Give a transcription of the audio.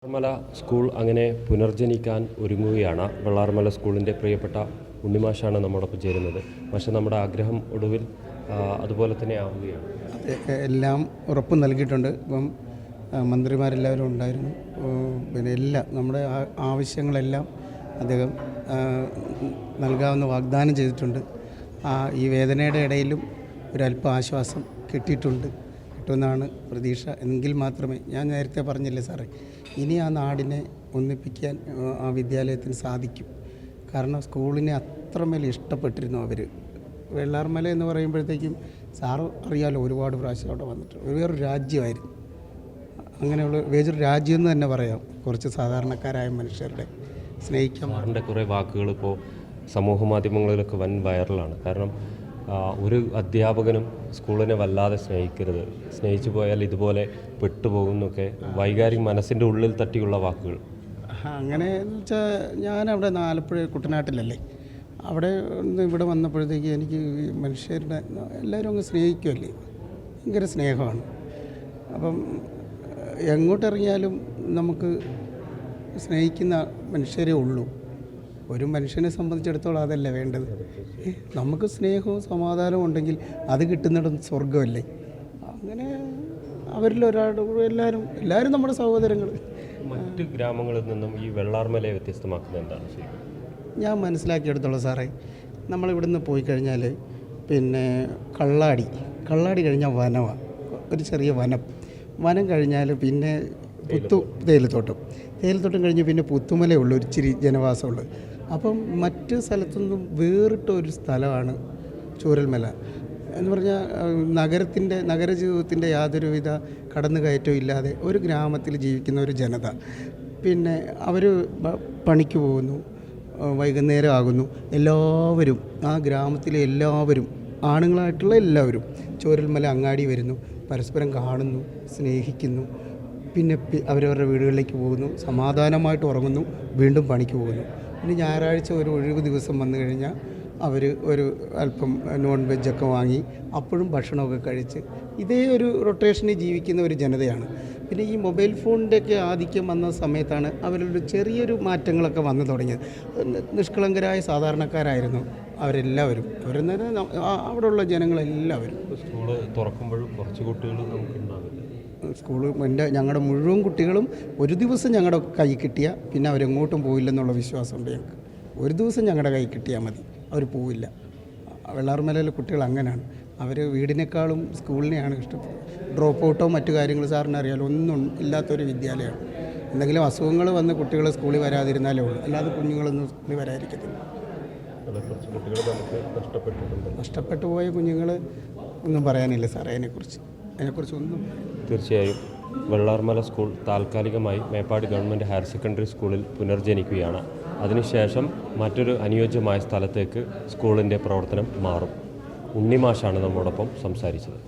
Vellarmala school അങ്ങനെ പുനർജനിക്കാൻ ഒരുങ്ങുകയാണ്. വെള്ളാർമല സ്കൂളിൻ്റെ പ്രിയപ്പെട്ട ഉണ്ണിമാഷാണ് നമ്മോടൊപ്പം ചേരുന്നത്. പക്ഷേ നമ്മുടെ ആഗ്രഹം ഒടുവിൽ അതുപോലെ തന്നെ ആവുകയാണ്. എല്ലാം ഉറപ്പ് നൽകിയിട്ടുണ്ട്. ഇപ്പം മന്ത്രിമാരെല്ലാവരും ഉണ്ടായിരുന്നു. പിന്നെ എല്ലാം നമ്മുടെ ആവശ്യങ്ങളെല്ലാം അദ്ദേഹം നൽകാമെന്ന് വാഗ്ദാനം ചെയ്തിട്ടുണ്ട്. ഈ വേദനയുടെ ഇടയിലും ഒരല്പം ആശ്വാസം കിട്ടുമെന്നാണ് പ്രതീക്ഷ. എങ്കിൽ മാത്രമേ, ഞാൻ നേരത്തെ പറഞ്ഞില്ലേ സാറേ, ഇനി ആ നാടിനെ ഒന്നിപ്പിക്കാൻ ആ വിദ്യാലയത്തിന് സാധിക്കും. കാരണം സ്കൂളിനെ അത്രമേൽ ഇഷ്ടപ്പെട്ടിരുന്നു അവർ. വെള്ളാർമല എന്ന് പറയുമ്പോഴത്തേക്കും സാറ് അറിയാലോ, ഒരുപാട് പ്രാവശ്യം അവിടെ വന്നിട്ട് വേറൊരു രാജ്യമായിരുന്നു. അങ്ങനെയുള്ള വേറൊരു രാജ്യം എന്ന് തന്നെ പറയാം. കുറച്ച് സാധാരണക്കാരായ മനുഷ്യരുടെ സ്നേഹിക്കാൻ സാറിൻ്റെ കുറേ വാക്കുകൾ ഇപ്പോൾ സമൂഹ മാധ്യമങ്ങളിലൊക്കെ വൻ വൈറലാണ്. കാരണം ഒരു അധ്യാപകനും സ്കൂളിനെ വല്ലാതെ സ്നേഹിക്കരുത്, സ്നേഹിച്ചു പോയാൽ ഇതുപോലെ പെട്ടുപോകുന്നൊക്കെ വൈകാരിക മനസ്സിൻ്റെ ഉള്ളിൽ തട്ടിയുള്ള വാക്കുകൾ. അങ്ങനെ എന്ന് വെച്ചാൽ ഞാനവിടെ ആലപ്പുഴ കുട്ടനാട്ടിലല്ലേ, അവിടെ ഇവിടെ വന്നപ്പോഴത്തേക്ക് എനിക്ക് മനുഷ്യരുടെ എല്ലാവരും അങ്ങ് സ്നേഹിക്കുമല്ലേ, ഭയങ്കര സ്നേഹമാണ്. അപ്പം എങ്ങോട്ടിറങ്ങിയാലും നമുക്ക് സ്നേഹിക്കുന്ന മനുഷ്യരേ ഉള്ളൂ. ഒരു മനുഷ്യനെ സംബന്ധിച്ചിടത്തോളം അതല്ലേ വേണ്ടത്. നമുക്ക് സ്നേഹവും സമാധാനവും ഉണ്ടെങ്കിൽ അത് കിട്ടുന്നിടം സ്വർഗമല്ലേ. അങ്ങനെ അവരിൽ ഒരാളുടെ എല്ലാവരും നമ്മുടെ സഹോദരങ്ങൾ. മറ്റ് ഗ്രാമങ്ങളിൽ നിന്നും ഈ വെള്ളാർമലയെ വ്യത്യസ്തമാക്കുന്നത് എന്താണ് ശരിക്കും? ഞാൻ മനസ്സിലാക്കിയെടുത്തോളൂ സാറേ, നമ്മളിവിടുന്ന് പോയി കഴിഞ്ഞാൽ പിന്നെ കള്ളാടി കഴിഞ്ഞാൽ വനമാണ്, ഒരു ചെറിയ വനം കഴിഞ്ഞാൽ പിന്നെ തേയിലത്തോട്ടം കഴിഞ്ഞ് പിന്നെ പുത്തുമലയുള്ളൂ, ഒരു ഇച്ചിരി ജനവാസമുള്ളത്. അപ്പം മറ്റ് സ്ഥലത്തുനിന്നും വേറിട്ട ഒരു സ്ഥലമാണ് ചൂരൽമല എന്ന് പറഞ്ഞാൽ നഗരജീവിതത്തിൻ്റെ യാതൊരുവിധ കടന്നുകയറ്റവും ഇല്ലാതെ ഒരു ഗ്രാമത്തിൽ ജീവിക്കുന്ന ഒരു ജനത. പിന്നെ അവർ പണിക്ക് പോകുന്നു, വൈകുന്നേരം ആകുന്നു, എല്ലാവരും ആ ഗ്രാമത്തിലെ എല്ലാവരും, ആണുങ്ങളായിട്ടുള്ള എല്ലാവരും ചൂരൽമല അങ്ങാടി വരുന്നു, പരസ്പരം കാണുന്നു, സ്നേഹിക്കുന്നു, പിന്നെ അവരവരുടെ വീടുകളിലേക്ക് പോകുന്നു, സമാധാനമായിട്ട് ഉറങ്ങുന്നു, വീണ്ടും പണിക്ക് പോകുന്നു. പിന്നെ ഞായറാഴ്ച ഒരു ഒഴിവ് ദിവസം വന്നു കഴിഞ്ഞാൽ അവർ ഒരു അല്പം നോൺ വെജൊക്കെ വാങ്ങി അപ്പോഴും ഭക്ഷണമൊക്കെ കഴിച്ച് ഇതേ ഒരു റൊട്ടേഷനിൽ ജീവിക്കുന്ന ഒരു ജനതയാണ്. പിന്നെ ഈ മൊബൈൽ ഫോണിൻ്റെയൊക്കെ ആധിക്യം വന്ന സമയത്താണ് അവരുടെ ചെറിയൊരു മാറ്റങ്ങളൊക്കെ വന്നു തുടങ്ങിയത്. നിഷ്കളങ്കരായ സാധാരണക്കാരായിരുന്നു അവരെല്ലാവരും. അവരെന്നേരം അവിടെയുള്ള ജനങ്ങളെല്ലാവരും. സ്കൂൾ തുറക്കുമ്പോഴും കുറച്ച് കുട്ടികൾ നമുക്കുണ്ടാവില്ല. ഞങ്ങളുടെ മുഴുവൻ കുട്ടികളും ഒരു ദിവസം ഞങ്ങളുടെ കൈ കിട്ടിയാൽ പിന്നെ അവരെങ്ങോട്ടും പോയില്ലെന്നുള്ള വിശ്വാസമുണ്ട് ഞങ്ങൾക്ക്. ഒരു ദിവസം ഞങ്ങളുടെ കൈ കിട്ടിയാൽ മതി, അവർ പോവില്ല. വെള്ളാർമലയിലെ കുട്ടികൾ അങ്ങനെയാണ്. അവർ വീടിനേക്കാളും സ്കൂളിനെയാണ് ഇഷ്ടപ്പെടുന്നത്. ഡ്രോപ്പ് ഔട്ടോ മറ്റു കാര്യങ്ങൾ സാറിന് അറിയാലോ, ഒന്നും ഇല്ലാത്തൊരു വിദ്യാലയമാണ്. എന്തെങ്കിലും അസുഖങ്ങൾ വന്ന് കുട്ടികൾ സ്കൂളിൽ വരാതിരുന്നാലേ ഉള്ളൂ, അല്ലാതെ കുഞ്ഞുങ്ങളൊന്നും സ്കൂളിൽ വരാതിരിക്കത്തില്ല. നഷ്ടപ്പെട്ടു പോയ കുഞ്ഞുങ്ങൾ ഒന്നും പറയാനില്ല സാറേ, അതിനെക്കുറിച്ചൊന്നും. തീർച്ചയായും വെള്ളാർമല സ്കൂൾ താൽക്കാലികമായി മേപ്പാടി ഗവൺമെൻറ് ഹയർ സെക്കൻഡറി സ്കൂളിൽ പുനർജനിക്കുകയാണ്. അതിനുശേഷം മറ്റൊരു അനുയോജ്യമായ സ്ഥലത്തേക്ക് സ്കൂളിൻ്റെ പ്രവർത്തനം മാറും. ഉണ്ണിമാഷാണ് നമ്മോടൊപ്പം സംസാരിച്ചത്.